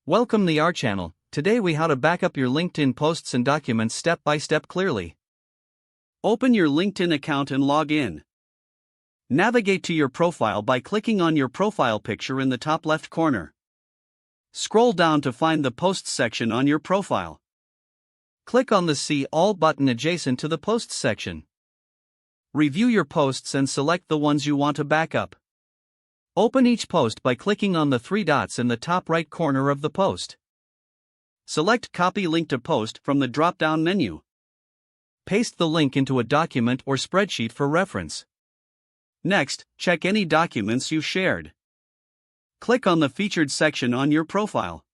Welcome to our channel. Today we how to back up your LinkedIn posts and documents step by step clearly. Open your LinkedIn account and log in. Navigate to your profile by clicking on your profile picture in the top left corner. Scroll down to find the Posts section on your profile. Click on the See All button adjacent to the Posts section. Review your posts and select the ones you want to back up. Open each post by clicking on the three dots in the top right corner of the post. Select Copy Link to Post from the drop-down menu. Paste the link into a document or spreadsheet for reference. Next, check any documents you shared. Click on the Featured section on your profile.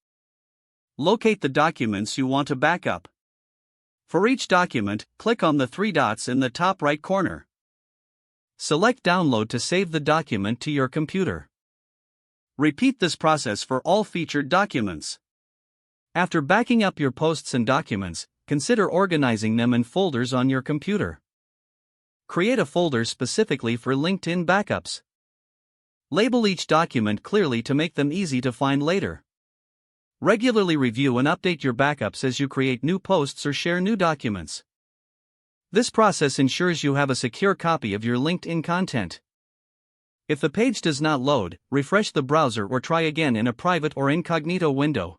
Locate the documents you want to back up. For each document, click on the three dots in the top right corner. Select Download to save the document to your computer. Repeat this process for all featured documents. After backing up your posts and documents, consider organizing them in folders on your computer. Create a folder specifically for LinkedIn backups. Label each document clearly to make them easy to find later. Regularly review and update your backups as you create new posts or share new documents. This process ensures you have a secure copy of your LinkedIn content. If the page does not load, refresh the browser or try again in a private or incognito window.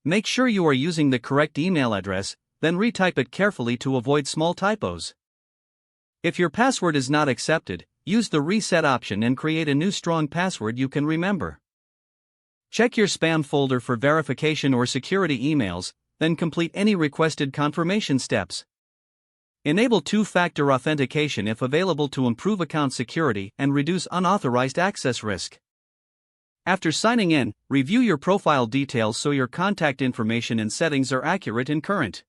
Make sure you are using the correct email address, then retype it carefully to avoid small typos. If your password is not accepted, use the reset option and create a new strong password you can remember. Check your spam folder for verification or security emails, then complete any requested confirmation steps. Enable two-factor authentication if available to improve account security and reduce unauthorized access risk. After signing in, review your profile details so your contact information and settings are accurate and current.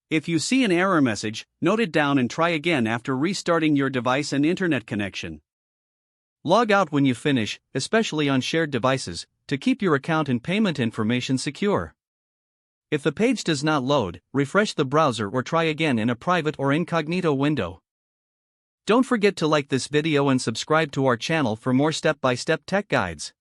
If you see an error message, note it down and try again after restarting your device and internet connection. Log out when you finish, especially on shared devices, to keep your account and payment information secure. If the page does not load, refresh the browser or try again in a private or incognito window. Don't forget to like this video and subscribe to our channel for more step-by-step tech guides.